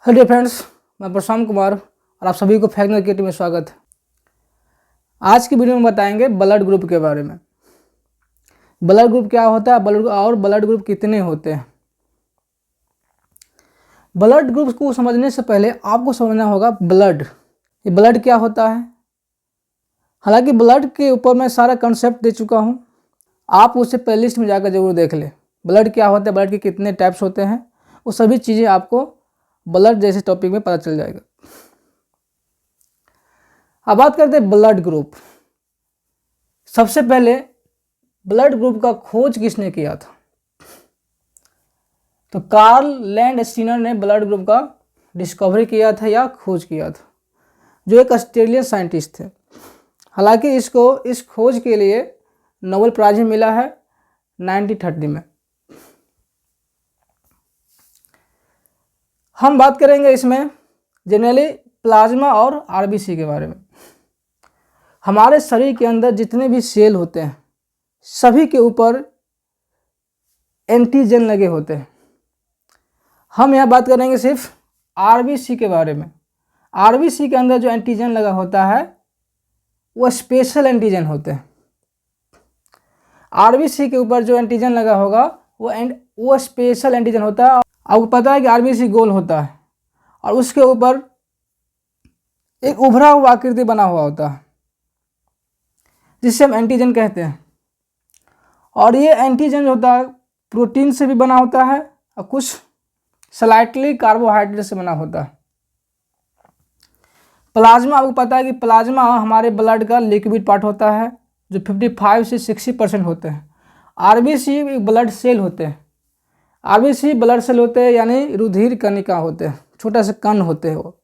Hello friends, मैं प्रशांत कुमार और आप सभी को फैक्ट क्रिएटिव में स्वागत है। आज की वीडियो में बताएंगे ब्लड ग्रुप के बारे में। ब्लड ग्रुप क्या होता है ब्लड ग्रुप कितने होते हैं। ब्लड ग्रुप को समझने से पहले आपको समझना होगा ये ब्लड क्या होता है। हालांकि ब्लड के ऊपर मैं सारा कंसेप्ट दे चुका हूँ, आप उसे प्लेलिस्ट में जाकर जरूर देख लें। ब्लड क्या होता है, ब्लड के कितने टाइप्स होते हैं, वो सभी चीज़ें आपको ब्लड जैसे टॉपिक में पता चल जाएगा। अब बात करते हैं ब्लड ग्रुप। सबसे पहले ब्लड ग्रुप का खोज किसने किया था? तो कार्ल लैंडस्टीनर ने ब्लड ग्रुप का डिस्कवरी किया था या खोज किया था, जो एक ऑस्ट्रेलियन साइंटिस्ट थे। हालांकि इस खोज के लिए नोबेल प्राइज मिला है 1930 में। हम बात करेंगे इसमें जनरली प्लाज्मा और आरबीसी के बारे में। हमारे शरीर के अंदर जितने भी सेल होते हैं सभी के ऊपर एंटीजन लगे होते हैं। हम यहाँ बात करेंगे सिर्फ आरबीसी के बारे में। आरबीसी के अंदर जो एंटीजन लगा होता है वो स्पेशल एंटीजन होते हैं। आरबीसी के ऊपर जो एंटीजन लगा होगा वो स्पेशल एंटीजन होता है। आपको पता है कि आरबीसी गोल होता है और उसके ऊपर एक उभरा हुआ आकृति बना हुआ होता है जिससे हम एंटीजन कहते हैं। और ये एंटीजन जो होता है प्रोटीन से भी बना होता है और कुछ स्लाइटली कार्बोहाइड्रेट से बना होता है। प्लाज्मा, आपको पता है कि प्लाज्मा हमारे ब्लड का लिक्विड पार्ट होता है जो 55 से 60% होते हैं। आरबीसी ब्लड सेल होते हैं। आरबीसी ब्लड सेल होते हैं यानी रुधिर कणिका होते हैं, छोटा सा कण होते हैं वो,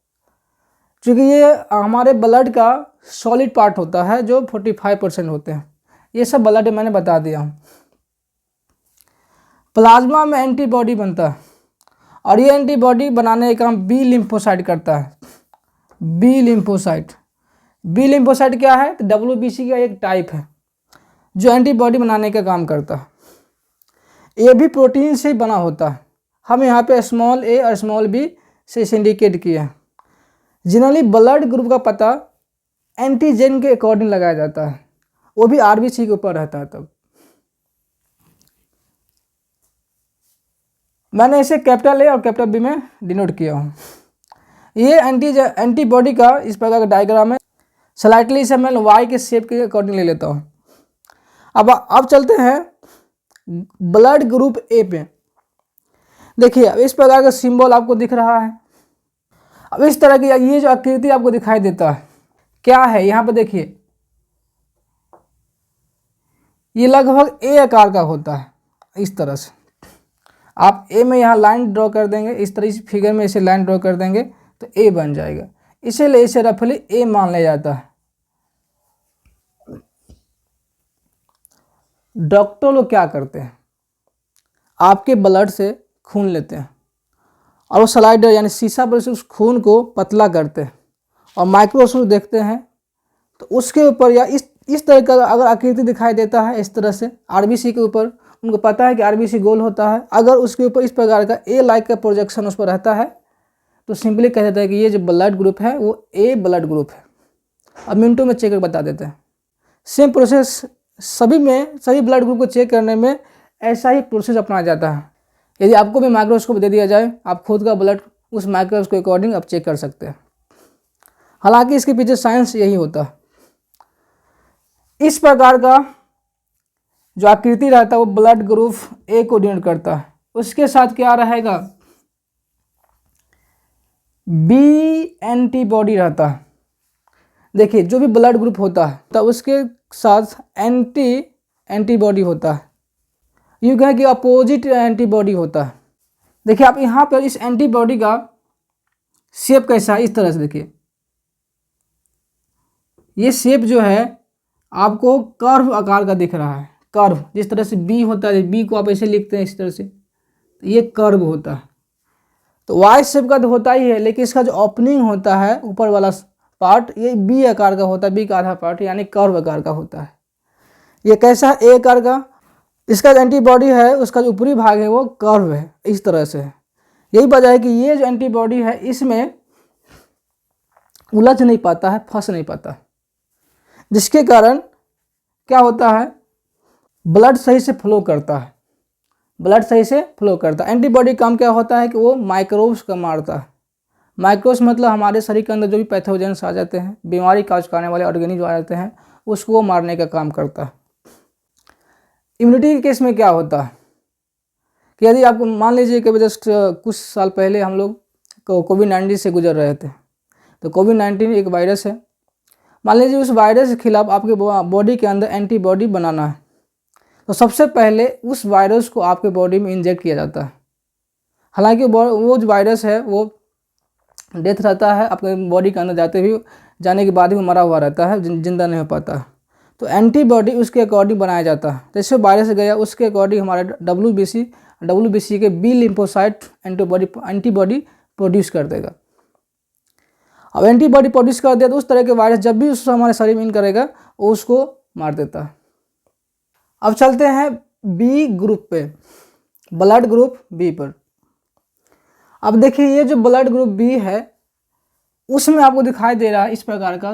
क्योंकि ये हमारे ब्लड का सॉलिड पार्ट होता है जो 45% होते हैं। ये सब ब्लड मैंने बता दिया हूँ। प्लाज्मा में एंटीबॉडी बनता है और ये एंटीबॉडी बनाने का काम बी लिम्फोसाइट करता है। बी लिम्फोसाइट क्या है? तो WBC का एक टाइप है जो एंटीबॉडी बनाने का काम करता है। ये भी प्रोटीन से बना होता है। हम यहाँ पे स्मॉल a और स्मॉल b से इंडिकेट किए हैं। जनरली ब्लड ग्रुप का पता एंटीजन के अकॉर्डिंग लगाया जाता है, वो भी आरबीसी के ऊपर रहता है। तब मैंने इसे कैपिटल A और कैपिटल B में डिनोट किया हूँ। ये एंटीबॉडी का इस प्रकार का डायग्राम है। स्लाइटली इसे मैं वाई के शेप के अकॉर्डिंग ले लेता हूँ। अब चलते हैं ब्लड ग्रुप ए पे। देखिए अब इस प्रकार का सिंबल आपको दिख रहा है। अब इस तरह की ये जो आकृति आपको दिखाई देता है क्या है? यहाँ पे देखिए ये लगभग ए आकार का होता है। इस तरह से आप ए में यहाँ लाइन ड्रॉ कर देंगे, इस तरह इस फिगर में इसे लाइन ड्रॉ कर देंगे तो ए बन जाएगा। इसीलिए इसे रफली ए मान लिया जाता है। डॉक्टर लोग क्या करते हैं, आपके ब्लड से खून लेते हैं और वो स्लाइडर यानी शीशा पर से उस खून को पतला करते हैं और माइक्रोस्कोप देखते हैं तो उसके ऊपर या इस तरह का अगर आकृति दिखाई देता है इस तरह से आरबीसी के ऊपर, उनको पता है कि आरबीसी गोल होता है। अगर उसके ऊपर इस प्रकार का ए लाइक का प्रोजेक्शन उस पर रहता है तो सिंपली कह देता है कि ये जो ब्लड ग्रुप है वो ए ब्लड ग्रुप है। अब मिनटों में चेक कर बता देते हैं। सेम प्रोसेस सभी ब्लड ग्रुप को चेक करने में ऐसा ही प्रोसेस अपनाया जाता है। यदि आपको भी माइक्रोस्कोप दे दिया जाए, आप खुद का ब्लड उस माइक्रोस्कोप के अकॉर्डिंग आप चेक कर सकते हैं। हालांकि इसके पीछे साइंस यही होता है। इस प्रकार का जो आकृति रहता है वो ब्लड ग्रुप ए को डिनोट करता है। उसके साथ क्या रहेगा? बी एंटीबॉडी रहता है। देखिए जो भी ब्लड ग्रुप होता है तो उसके साथ एंटीबॉडी होता है, यूँ कहें कि अपोजिट एंटीबॉडी होता है। देखिए आप यहाँ पर इस एंटीबॉडी का शेप कैसा है, इस तरह से देखिए। ये शेप जो है आपको कर्व आकार का दिख रहा है। कर्व जिस तरह से बी होता है, बी को आप ऐसे लिखते हैं इस तरह से, तो ये कर्व होता है। तो वाई शेप का तो होता ही है, लेकिन इसका जो ओपनिंग होता है ऊपर वाला पार्ट ये बी आकार का होता है। बी का आधा पार्ट यानी कर्व आकार का होता है। ये कैसा है? ए आकार का। इसका जो एंटीबॉडी है उसका जो ऊपरी भाग है वो कर्व है इस तरह से। यही वजह है कि ये जो एंटीबॉडी है इसमें उलझ नहीं पाता है, फंस नहीं पाता, जिसके कारण क्या होता है, ब्लड सही से फ्लो करता है, ब्लड सही से फ्लो करता है। एंटीबॉडी काम क्या होता है कि वो माइक्रोब्स को मारता है। माइक्रोब्स मतलब हमारे शरीर के अंदर जो भी पैथोजेंस आ जाते हैं, बीमारी काज करने वाले ऑर्गेनिज्म आ जाते हैं, उसको वो मारने का काम करता है। इम्यूनिटी के केस में क्या होता है कि यदि आपको मान लीजिए कि जस्ट कुछ साल पहले हम लोग कोविड-19 से गुजर रहे थे, तो कोविड-19 एक वायरस है। मान लीजिए उस वायरस के खिलाफ आपके बॉडी के अंदर एंटीबॉडी बनाना है, तो सबसे पहले उस वायरस को आपके बॉडी में इंजेक्ट किया जाता है। हालांकि वो जो वायरस है वो डेथ रहता है, आपके बॉडी के अंदर जाने के बाद भी मरा हुआ रहता है, जिंदा नहीं हो पाता। तो एंटीबॉडी उसके अकॉर्डिंग बनाया जाता है। जैसे वायरस गया उसके अकॉर्डिंग हमारे WBC के बी लिम्फोसाइट एंटीबॉडी प्रोड्यूस कर देगा। अब एंटीबॉडी प्रोड्यूस कर दिया तो उस तरह के वायरस जब भी उसको हमारे शरीर में इन करेगा वो उसको मार देता है। अब चलते हैं बी ग्रुप पे, ब्लड ग्रुप बी पर। अब देखिए ये जो ब्लड ग्रुप बी है उसमें आपको दिखाई दे रहा है इस प्रकार का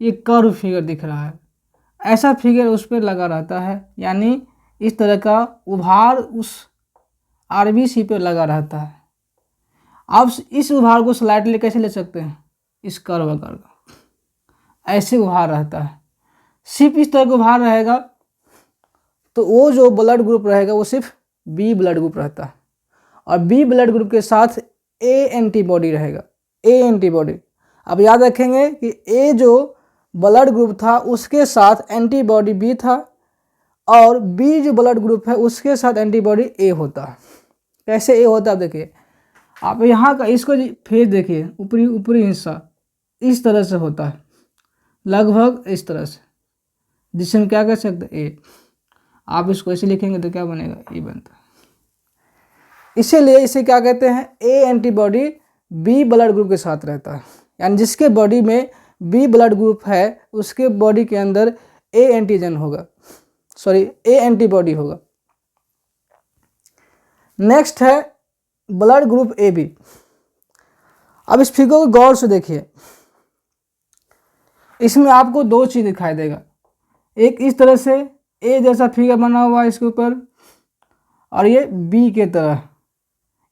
ये कर्व फिगर दिख रहा है, ऐसा फिगर उस पर लगा रहता है, यानी इस तरह का उभार उस RBC पे लगा रहता है। आप इस उभार को स्लाइडली कैसे ले सकते हैं, इस कर्व का ऐसे उभार रहता है, सिर्फ इस तरह का उभार रहेगा तो वो जो ब्लड ग्रुप रहेगा वो सिर्फ बी ब्लड ग्रुप रहता है, और बी ब्लड ग्रुप के साथ ए एंटीबॉडी रहेगा, ए एंटीबॉडी। अब याद रखेंगे कि ए जो ब्लड ग्रुप था उसके साथ एंटीबॉडी बी था, और बी जो ब्लड ग्रुप है उसके साथ एंटीबॉडी ए होता है। कैसे ए होता है देखिए, आप यहाँ का इसको फेस देखिए, ऊपरी हिस्सा इस तरह से होता है, लगभग इस तरह से, जिसे हम क्या कह सकते हैं ए। आप इसको ऐसे लिखेंगे तो क्या बनेगा, ए बनता है। इसीलिए इसे क्या कहते हैं, A antibody B blood group के साथ रहता है, यानी जिसके बॉडी में बी ब्लड ग्रुप है उसके बॉडी के अंदर ए एंटीजन होगा, सॉरी ए एंटीबॉडी होगा। नेक्स्ट है ब्लड ग्रुप ए बी। अब इस फिगर को गौर से देखिए, इसमें आपको दो चीज दिखाई देगा, एक इस तरह से ए जैसा फिगर बना हुआ है इसके ऊपर, और ये बी के तरह,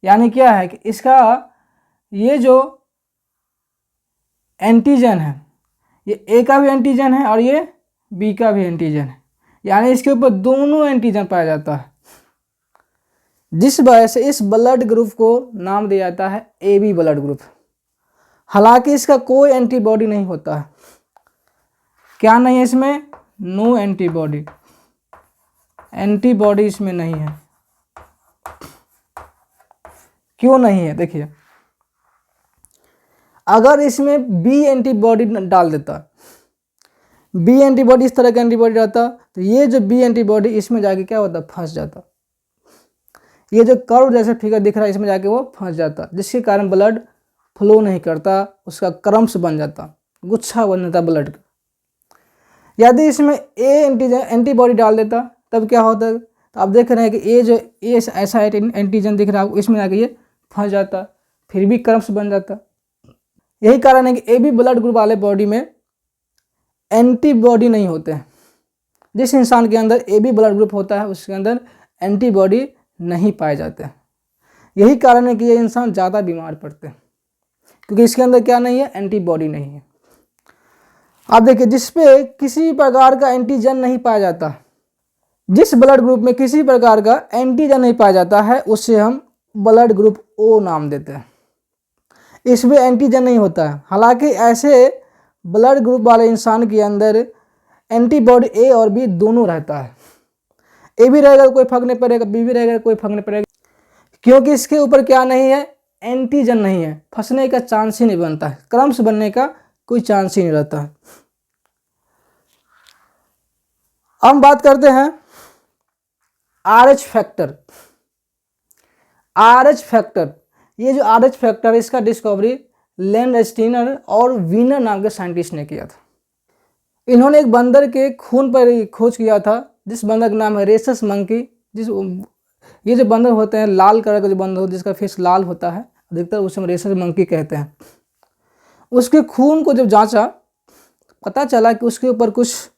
यानी क्या है कि इसका ये जो एंटीजन है ये ए का भी एंटीजन है और ये बी का भी एंटीजन है, यानी इसके ऊपर दोनों एंटीजन पाया जाता है, जिस वजह से इस ब्लड ग्रुप को नाम दिया जाता है ए बी ब्लड ग्रुप। हालांकि इसका कोई एंटीबॉडी नहीं होता है, क्या नहीं है इसमें, नो एंटीबॉडी, एंटीबॉडी इसमें नहीं है। क्यों नहीं है, देखिए अगर इसमें बी एंटीबॉडी डाल देता, बी एंटीबॉडी इस तरह का एंटीबॉडी रहता, तो ये जो बी एंटीबॉडी इसमें जाके क्या होता, फंस जाता। ये जो कर्व जैसे फिगर दिख रहा है इसमें जाके वो फंस जाता, जिसके कारण ब्लड फ्लो नहीं करता, उसका क्रम्स बन जाता, गुच्छा बन जाता ब्लड का। यदि इसमें ए एंटीबॉडी डाल देता तब क्या होता, तो आप देख रहे हैं कि ये जो ए ऐसा एंटीजन दिख रहा है इसमें जाके ये फंस जाता, फिर भी क्रम्स बन जाता। यही कारण है कि ए बी ब्लड ग्रुप वाले बॉडी में एंटीबॉडी नहीं होते हैं। जिस इंसान के अंदर ए बी ब्लड ग्रुप होता है उसके अंदर एंटीबॉडी नहीं पाए जाते हैं। यही कारण है कि ये इंसान ज़्यादा बीमार पड़ते हैं, क्योंकि इसके अंदर क्या नहीं है, एंटीबॉडी नहीं है। आप देखिए जिस पे किसी प्रकार का एंटीजन नहीं पाया जाता, जिस ब्लड ग्रुप में किसी प्रकार का एंटीजन नहीं पाया जाता है उसे हम ब्लड ग्रुप ओ नाम देते हैं। इसमें एंटीजन नहीं होता है, हालांकि ऐसे ब्लड ग्रुप वाले इंसान के अंदर एंटीबॉडी ए और बी दोनों रहता है। ए भी रहेगा तो कोई फर्क नहीं पड़ेगा, बी भी रहेगा कोई फर्क नहीं पड़ेगा, क्योंकि इसके ऊपर क्या नहीं है, एंटीजन नहीं है, फंसने का चांस ही नहीं बनता है, क्रम्स बनने का कोई चांस ही नहीं रहता है। हम बात करते हैं RH फैक्टर। RH फैक्टर, ये जो RH फैक्टर है इसका डिस्कवरी लैंडस्टीनर और वीनर नाम के साइंटिस्ट ने किया था। इन्होंने एक बंदर के खून पर खोज किया था, जिस बंदर का नाम है रेसस मंकी, ये जो बंदर होते हैं लाल कलर का जो बंदर होता है जिसका फेस लाल होता है, अधिकतर उसे रेसर मंकी कहते हैं। उसके खून को जब जांचा, पता चला कि उसके ऊपर कुछ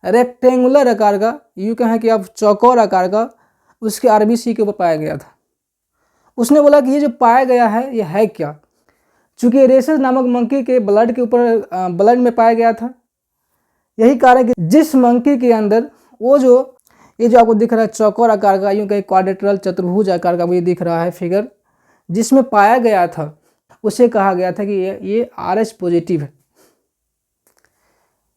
रेक्टेंगुलर आकार का, यूँ कहें कि अब चौकोर आकार का उसके आरबीसी के ऊपर पाया गया था। उसने बोला कि ये जो पाया गया है ये है क्या। चूँकि रेसस नामक मंकी के ब्लड के ऊपर ब्लड में पाया गया था, यही कारण है कि जिस मंकी के अंदर वो जो ये जो आपको दिख रहा है चौकोर आकार का, यूँ कहीं क्वाड्रिलेटरल चतुर्भुज आकार का ये दिख रहा है फिगर, जिसमें पाया गया था, उसे कहा गया था कि ये RH पॉजिटिव है।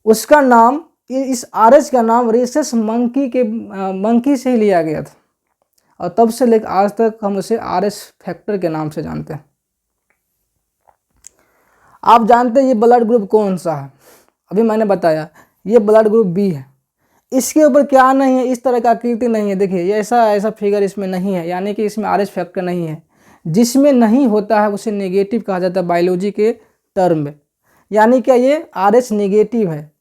उसका नाम, इस RH का नाम रेसस मंकी से ही लिया गया था, और तब से लेकर आज तक हम उसे RH फैक्टर के नाम से जानते हैं। आप जानते हैं ये ब्लड ग्रुप कौन सा है? अभी मैंने बताया ये ब्लड ग्रुप बी है। इसके ऊपर क्या नहीं है, इस तरह का आकृति नहीं है। देखिए ये ऐसा फिगर इसमें नहीं है, यानी कि इसमें RH फैक्टर नहीं है। जिसमें नहीं होता है उसे नेगेटिव कहा जाता है बायोलॉजी के टर्म में, यानी क्या ये RH नेगेटिव है,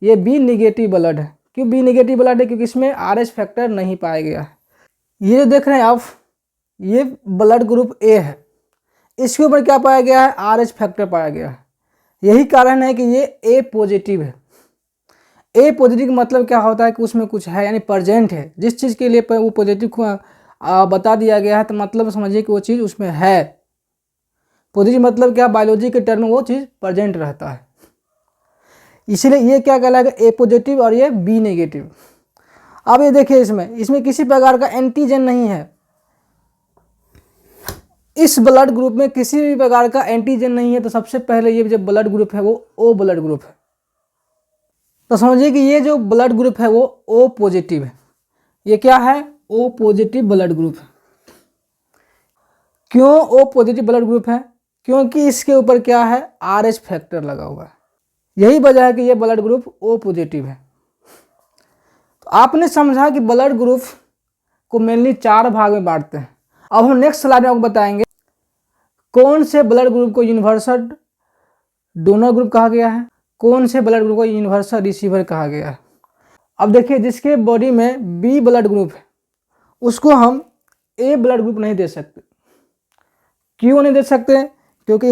ये बी नेगेटिव ब्लड है। क्यों बी नेगेटिव ब्लड है? क्योंकि इसमें RH फैक्टर नहीं पाया गया है। ये जो देख रहे हैं आप, ये ब्लड ग्रुप ए है, इसके ऊपर क्या पाया गया है? RH फैक्टर पाया गया है। यही कारण है कि ये ए पॉजिटिव है। ए पॉजिटिव का मतलब क्या होता है कि उसमें कुछ है, यानी प्रेजेंट है। जिस चीज़ के लिए वो पॉजिटिव को बता दिया गया है तो मतलब समझिए कि वो चीज़ उसमें है। पॉजिटिव मतलब क्या? बायोलॉजी के टर्म में वो चीज़ प्रेजेंट रहता है, इसीलिए ये क्या कहलाएगा? ए पॉजिटिव और ये बी नेगेटिव। अब ये देखिए इसमें किसी प्रकार का एंटीजन नहीं है। इस ब्लड ग्रुप में किसी भी प्रकार का एंटीजन नहीं है, तो सबसे पहले ये जो ब्लड ग्रुप है वो ओ ब्लड ग्रुप है। तो समझिए कि ये जो ब्लड ग्रुप है वो ओ पॉजिटिव है। ये क्या है? ओ पॉजिटिव ब्लड ग्रुप है। क्यों ओ पॉजिटिव ब्लड ग्रुप है? क्योंकि इसके ऊपर क्या है? RH फैक्टर लगा हुआ है। यही वजह है कि ये ब्लड ग्रुप ओ पॉजिटिव है। तो आपने समझा कि ब्लड ग्रुप को मेनली 4 भाग में बांटते हैं। अब हम नेक्स्ट स्लाइड में आपको बताएंगे कौन से ब्लड ग्रुप को यूनिवर्सल डोनर ग्रुप कहा गया है, कौन से ब्लड ग्रुप को यूनिवर्सल रिसीवर कहा गया है। अब देखिए जिसके बॉडी में बी ब्लड ग्रुप है उसको हम ए ब्लड ग्रुप नहीं दे सकते। क्यों नहीं दे सकते? क्योंकि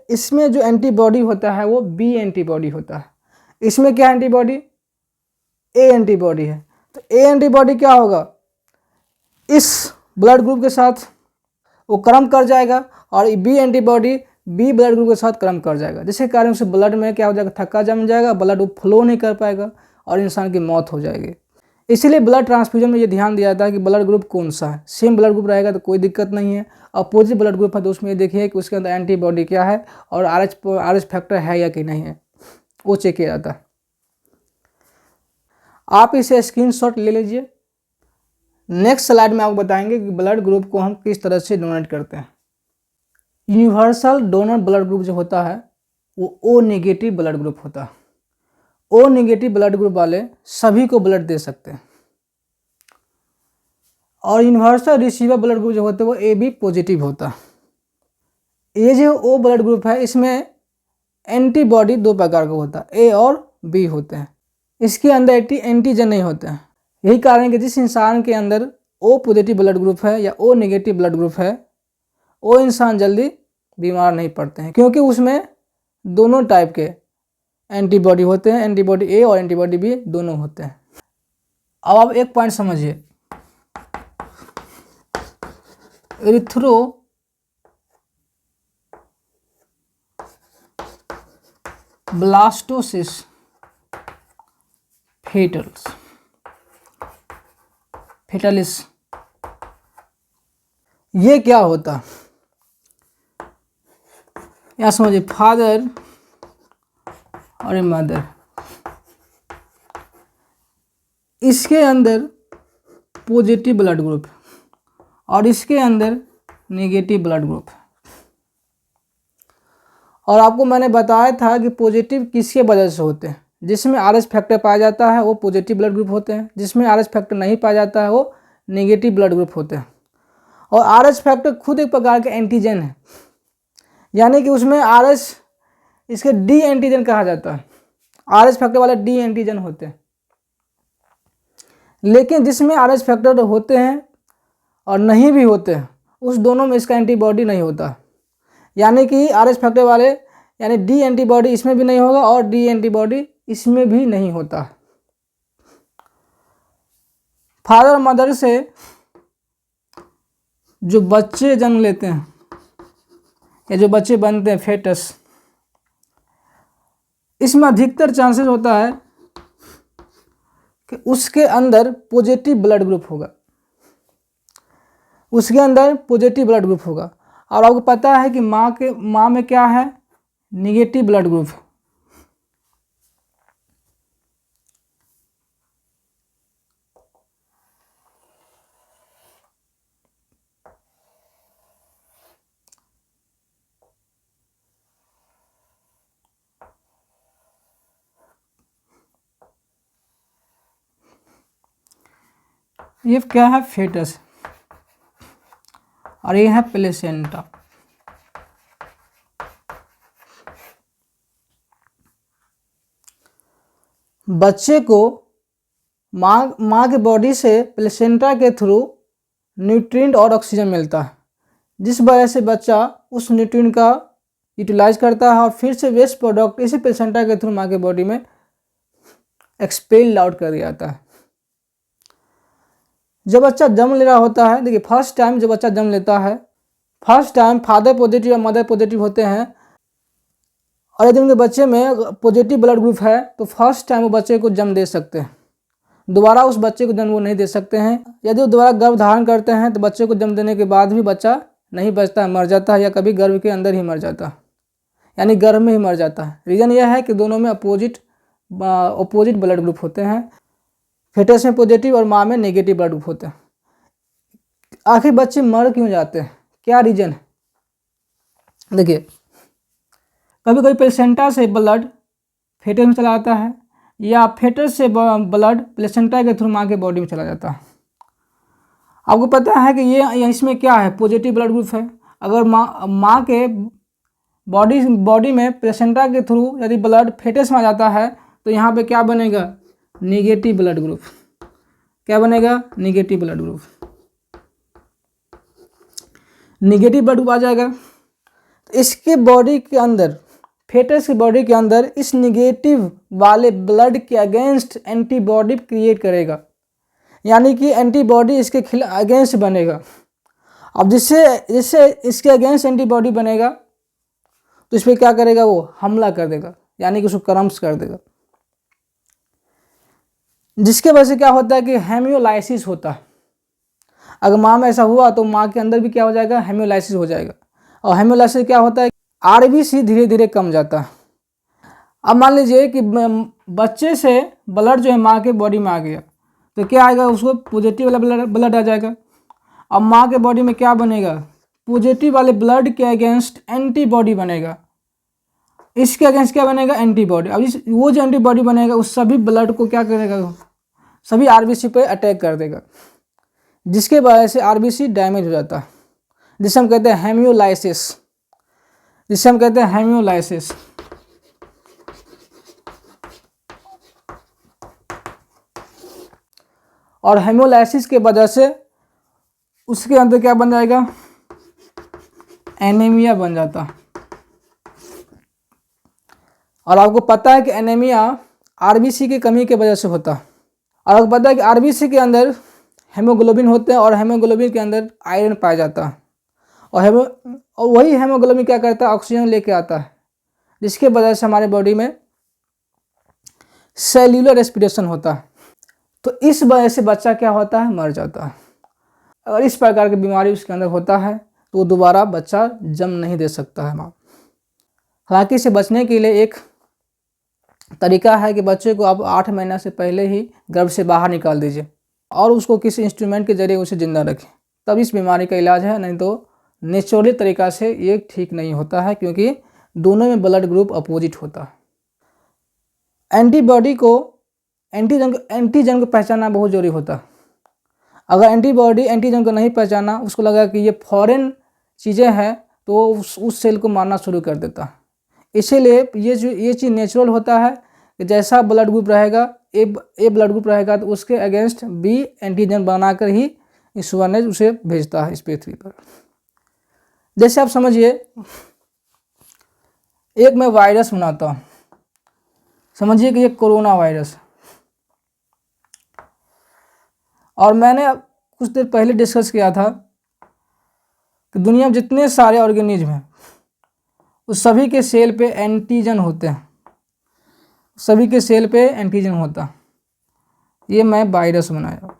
इसमें जो एंटीबॉडी होता है वो बी एंटीबॉडी होता है। इसमें क्या एंटीबॉडी? ए एंटीबॉडी है। तो ए एंटीबॉडी क्या होगा? इस ब्लड ग्रुप के साथ वो क्रम कर जाएगा और B antibody B blood group के साथ क्रम कर जाएगा, जिसके कारण उसे ब्लड में क्या हो जाएगा? थक्का जम जाएगा, ब्लड वो फ्लो नहीं कर पाएगा और इंसान की मौत हो जाएगी। इसीलिए ब्लड ट्रांसफ्यूजन में ये ध्यान दिया जाता है कि ब्लड ग्रुप कौन सा है। सेम ब्लड ग्रुप रहेगा तो कोई दिक्कत नहीं है। अपोजिट ब्लड ग्रुप है तो उसमें ये देखिए कि उसके अंदर एंटीबॉडी क्या है और RH फैक्टर है या कि नहीं है, वो चेक किया जाता है। आप इसे स्क्रीनशॉट ले लीजिए। नेक्स्ट स्लाइड में आपको बताएंगे कि ब्लड ग्रुप को हम किस तरह से डोनेट करते हैं। यूनिवर्सल डोनर ब्लड ग्रुप जो होता है वो ओ नेगेटिव ब्लड ग्रुप होता है। ओ नेगेटिव ब्लड ग्रुप वाले सभी को ब्लड दे सकते हैं। और यूनिवर्सल रिसीवर ब्लड ग्रुप जो होते हैं वो AB पॉजिटिव होता है। ये जो ओ ब्लड ग्रुप है इसमें एंटीबॉडी 2 प्रकार का होता है, ए और बी होते हैं। इसके अंदर एंटीजन नहीं होते हैं। यही कारण है कि जिस इंसान के अंदर ओ पॉजिटिव ब्लड ग्रुप है या ओ नेगेटिव ब्लड ग्रुप है वो इंसान जल्दी बीमार नहीं पड़ते हैं, क्योंकि उसमें दोनों टाइप के एंटीबॉडी होते हैं, एंटीबॉडी ए और एंटीबॉडी बी दोनों होते हैं। अब आप एक पॉइंट समझिए, एरिथ्रोब्लास्टोसिस फेटालिस ये क्या होता? यहाँ समझिए फादर और मदर, इसके अंदर पॉजिटिव ब्लड ग्रुप और इसके अंदर नेगेटिव ब्लड ग्रुप। और आपको मैंने बताया था कि पॉजिटिव किसके वजह से होते हैं? जिसमें RH फैक्टर पाया जाता है वो पॉजिटिव ब्लड ग्रुप होते हैं, जिसमें RH फैक्टर नहीं पाया जाता है वो नेगेटिव ब्लड ग्रुप होते हैं। और RH फैक्टर खुद एक प्रकार का एंटीजन है, यानी कि उसमें RH इसके डी एंटीजन कहा जाता है। RH फैक्टर वाले डी एंटीजन होते हैं। लेकिन जिसमें RH फैक्टर होते हैं और नहीं भी होते हैं, उस दोनों में इसका एंटीबॉडी नहीं होता। यानी कि RH फैक्टर वाले यानी डी एंटीबॉडी इसमें भी नहीं होगा और डी एंटीबॉडी इसमें भी नहीं होता। फादर और मदर से जो बच्चे जन्म लेते हैं या जो बच्चे बनते हैं फेटस, इसमें अधिकतर चांसेस होता है कि उसके अंदर पॉजिटिव ब्लड ग्रुप होगा, उसके अंदर पॉजिटिव ब्लड ग्रुप होगा। और आपको पता है कि माँ में क्या है, निगेटिव ब्लड ग्रुप। ये क्या है, फेटस, और ये है प्लेसेंटा। बच्चे को माँ के बॉडी से प्लेसेंटा के थ्रू न्यूट्रिएंट और ऑक्सीजन मिलता है, जिस वजह से बच्चा उस न्यूट्रिएंट का यूटिलाइज करता है और फिर से वेस्ट प्रोडक्ट इसी प्लेसेंटा के थ्रू माँ के बॉडी में एक्सपेल आउट कर दिया जाता है। जब बच्चा जन्म ले रहा होता है, देखिए फर्स्ट टाइम जब बच्चा जन्म लेता है, फर्स्ट टाइम फादर पॉजिटिव और मदर पॉजिटिव होते हैं, और यदि उनके बच्चे में पॉजिटिव ब्लड ग्रुप है तो फर्स्ट टाइम वो बच्चे को जन्म दे सकते हैं, दोबारा उस बच्चे को जन्म वो नहीं दे सकते हैं। यदि वो दोबारा गर्भ धारण करते हैं तो बच्चे को जन्म देने के बाद भी बच्चा नहीं बचता है, मर जाता है, या कभी गर्भ के अंदर ही मर जाता है, यानी गर्भ में ही मर जाता है। रीज़न यह है कि दोनों में अपोजिट ब्लड ग्रुप होते हैं, फेटस में पॉजिटिव और माँ में नेगेटिव ब्लड ग्रुप होते हैं। आखिर बच्चे मर क्यों जाते हैं, क्या रीज़न है? देखिए, कभी कभी प्लेसेंटा से ब्लड फेटस में चला जाता है, या फेटस से ब्लड प्लेसेंटा के थ्रू माँ के बॉडी में चला जाता है। आपको पता है कि ये इसमें क्या है, पॉजिटिव ब्लड ग्रुप है। अगर माँ के बॉडी में प्लेसेंटा के थ्रू यदि ब्लड फेटस में आ जाता है तो यहाँ पे क्या बनेगा, निगेटिव ब्लड ग्रुप। क्या बनेगा, negative blood group. Negative blood group आ जाएगा तो इसके बॉडी के अंदर, फेटस की बॉडी के अंदर इस निगेटिव वाले ब्लड के अगेंस्ट एंटीबॉडी क्रिएट करेगा, यानी कि एंटीबॉडी इसके अगेंस्ट बनेगा। अब जिससे इसके अगेंस्ट एंटीबॉडी बनेगा तो इस पर क्या करेगा, वो हमला कर देगा, यानी कि उसको क्रम्स कर देगा, जिसके वजह से क्या होता है कि हेमियोलाइसिस होता है। अगर माँ में ऐसा हुआ तो माँ के अंदर भी क्या हो जाएगा, हेमियोलाइसिस हो जाएगा। और हेमियोलाइसिस क्या होता है, RBC धीरे धीरे कम जाता है। अब मान लीजिए कि बच्चे से ब्लड जो है माँ के बॉडी में आ गया तो क्या आएगा, उसको पॉजिटिव वाला ब्लड आ जाएगा। अब माँ के बॉडी में क्या बनेगा, पॉजिटिव वाले ब्लड के अगेंस्ट एंटीबॉडी बनेगा, इसके अगेंस्ट क्या बनेगा, एंटीबॉडी। अब वो जो एंटीबॉडी बनेगा उस सभी ब्लड को क्या करेगा, सभी RBC पे अटैक कर देगा, जिसके वजह से RBC डैमेज हो जाता है, जिसे हम कहते हैं हेमियोलाइसिस। और हेमियोलाइसिस के वजह से उसके अंदर क्या बन जाएगा, एनीमिया बन जाता। और आपको पता है कि एनीमिया RBC की कमी की वजह से होता है। और आपको पता है कि RBC के अंदर हेमोग्लोबिन होते हैं और हेमोग्लोबिन के अंदर आयरन पाया जाता है, और वही हेमोग्लोबिन क्या करता है, ऑक्सीजन लेके आता है, जिसके वजह से हमारे बॉडी में सेल्यूलर रेस्पिरेशन होता है। तो इस वजह से बच्चा क्या होता है, मर जाता है। अगर इस प्रकार की बीमारी उसके अंदर होता है तो वो दोबारा बच्चा जन्म नहीं दे सकता है माँ। हालांकि इसे बचने के लिए एक तरीका है कि बच्चे को आप 8 महीना से पहले ही गर्भ से बाहर निकाल दीजिए और उसको किसी इंस्ट्रूमेंट के जरिए उसे जिंदा रखें, तब इस बीमारी का इलाज है। नहीं तो नेचुरली तरीका से ये ठीक नहीं होता है, क्योंकि दोनों में ब्लड ग्रुप अपोजिट होता है। एंटीबॉडी को एंटीजन को पहचानना बहुत जरूरी होता है। अगर एंटीबॉडी एंटीजन को नहीं पहचाना, उसको लगा कि ये फॉरेन चीज़ें हैं, तो उस सेल को मारना शुरू कर देता है। इसीलिए ये चीज़ नेचुरल होता है कि जैसा ब्लड ग्रुप रहेगा, ए ब्लड ग्रुप रहेगा तो उसके अगेंस्ट B एंटीजन बनाकर ही ईश्वर उसे भेजता है इस पृथ्वी पर। जैसे आप समझिए एक मैं वायरस बनाता हूँ, समझिए कि ये कोरोना वायरस, और मैंने कुछ देर पहले डिस्कस किया था कि दुनिया में जितने सारे ऑर्गेनिज्म हैं उस सभी के सेल पे एंटीजन होते हैं, सभी के सेल पे एंटीजन होता है। ये मैं वायरस बनाया।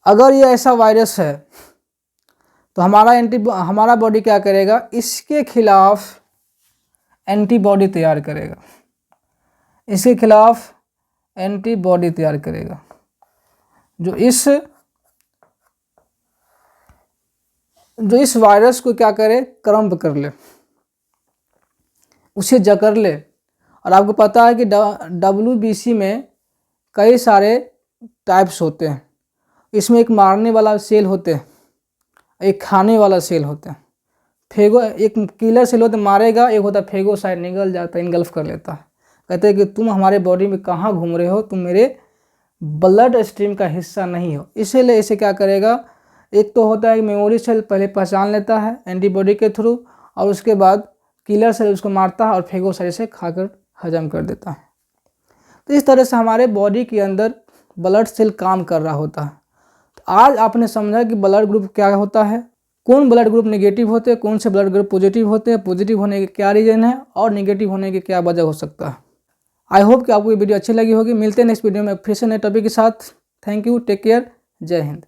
अगर ये ऐसा वायरस है तो हमारा बॉडी क्या करेगा, इसके खिलाफ एंटीबॉडी तैयार करेगा, इसके खिलाफ एंटीबॉडी तैयार करेगा जो इस वायरस को क्या करे, क्रम्प कर ले, उसे जकड़ ले। और आपको पता है कि WBC में कई सारे टाइप्स होते हैं, इसमें एक मारने वाला सेल होते हैं, एक खाने वाला सेल होता है। एक किलर सेल होता है, मारेगा, एक होता है फेगोसाइट, निगल जाता है, इनगल्फ कर लेता है। कहते हैं कि तुम हमारे बॉडी में कहाँ घूम रहे हो, तुम मेरे ब्लड स्ट्रीम का हिस्सा नहीं हो। इसीलिए इसे क्या करेगा, एक तो होता है मेमोरी सेल पहले पहचान लेता है एंटीबॉडी के थ्रू, और उसके बाद किलर सेल उसको मारता है और फेगोसाइट से खाकर हजम कर देता है। तो इस तरह से हमारे बॉडी के अंदर ब्लड सेल काम कर रहा होता है। तो आज आपने समझा कि ब्लड ग्रुप क्या होता है, कौन ब्लड ग्रुप नेगेटिव होते हैं, कौन से ब्लड ग्रुप पॉजिटिव होते हैं, पॉजिटिव होने के क्या रीजन है और नेगेटिव होने की क्या वजह हो सकता है। आई होप कि आपको ये वीडियो अच्छी लगी होगी। मिलते हैं नेक्स्ट वीडियो में फिर से नए टॉपिक के साथ। थैंक यू, टेक केयर, जय हिंद।